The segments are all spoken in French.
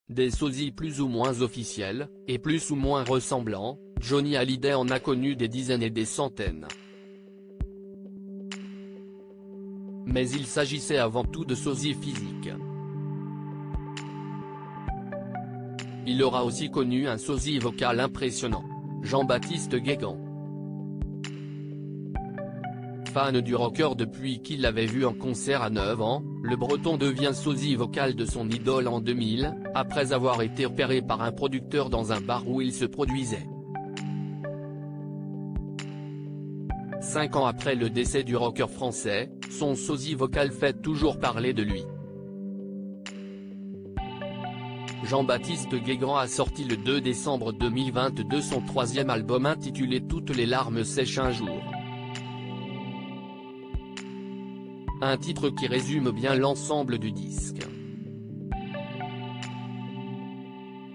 Des sosies plus ou moins officiels, et plus ou moins ressemblants, Johnny Hallyday en a connu des dizaines et des centaines. Mais il s'agissait avant tout de sosies physiques. Il aura aussi connu un sosie vocal impressionnant, Jean-Baptiste Guégan. Fan du rocker depuis qu'il l'avait vu en concert à 9 ans, le Breton devient sosie vocal de son idole en 2000, après avoir été repéré par un producteur dans un bar où il se produisait. 5 ans après le décès du rocker français, son sosie vocal fait toujours parler de lui. Jean-Baptiste Guégan a sorti le 2 décembre 2022 son troisième album intitulé Toutes les larmes sèchent un jour. Un titre qui résume bien l'ensemble du disque.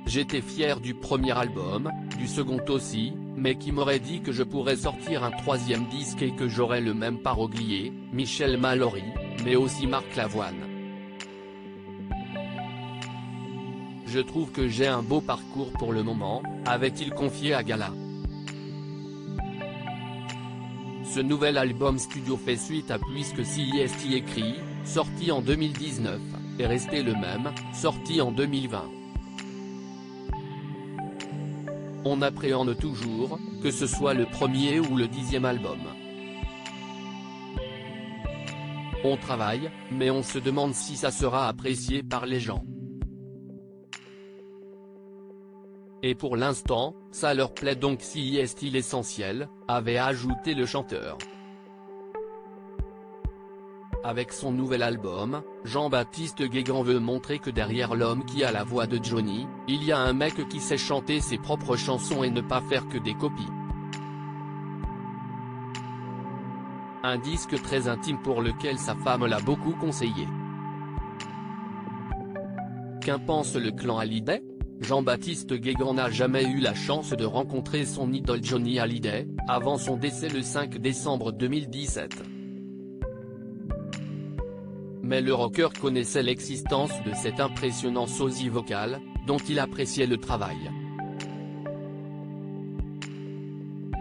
J'étais fier du premier album, du second aussi, mais qui m'aurait dit que je pourrais sortir un troisième disque et que j'aurais le même paroglier, Michel Mallory, mais aussi Marc Lavoine. Je trouve que j'ai un beau parcours pour le moment, avait-il confié à Gala. Ce nouvel album studio fait suite à Puisque si est écrit, sorti en 2019, est resté le même, sorti en 2020. On appréhende toujours, que ce soit le premier ou le 10e album. On travaille, mais on se demande si ça sera apprécié par les gens. Et pour l'instant, ça leur plaît donc si est-il essentiel, avait ajouté le chanteur. Avec son nouvel album, Jean-Baptiste Guégan veut montrer que derrière l'homme qui a la voix de Johnny, il y a un mec qui sait chanter ses propres chansons et ne pas faire que des copies. Un disque très intime pour lequel sa femme l'a beaucoup conseillé. Qu'en pense le clan Hallyday ? Jean-Baptiste Guégan n'a jamais eu la chance de rencontrer son idole Johnny Hallyday, avant son décès le 5 décembre 2017. Mais le rocker connaissait l'existence de cet impressionnant sosie vocal, dont il appréciait le travail.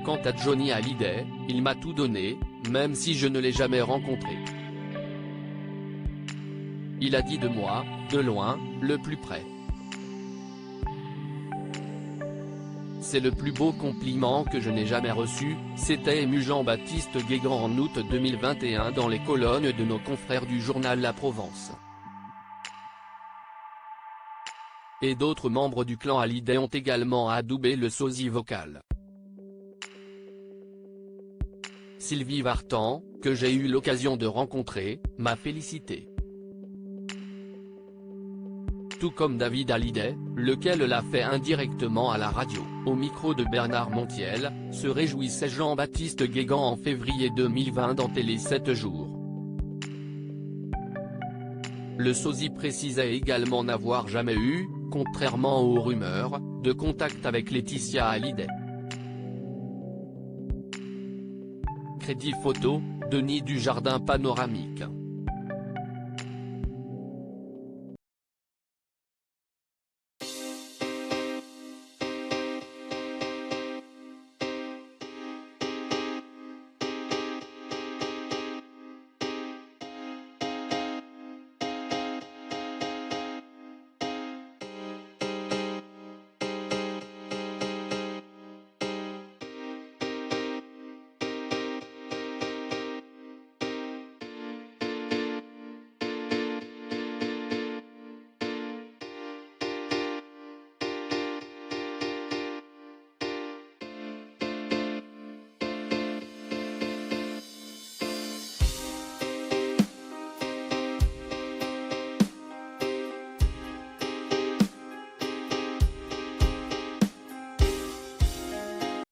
Quant à Johnny Hallyday, il m'a tout donné, même si je ne l'ai jamais rencontré. Il a dit de moi, de loin, le plus près. C'est le plus beau compliment que je n'ai jamais reçu, s'était ému Jean-Baptiste Guégan en août 2021 dans les colonnes de nos confrères du journal La Provence. Et d'autres membres du clan Hallyday ont également adoubé le sosie vocal. Sylvie Vartan, que j'ai eu l'occasion de rencontrer, m'a félicité. Tout comme David Hallyday, lequel l'a fait indirectement à la radio, au micro de Bernard Montiel, se réjouissait Jean-Baptiste Guégan en février 2020 dans Télé 7 jours. Le sosie précisait également n'avoir jamais eu, contrairement aux rumeurs, de contact avec Laetitia Hallyday. Crédit photo, Denis Dujardin panoramique.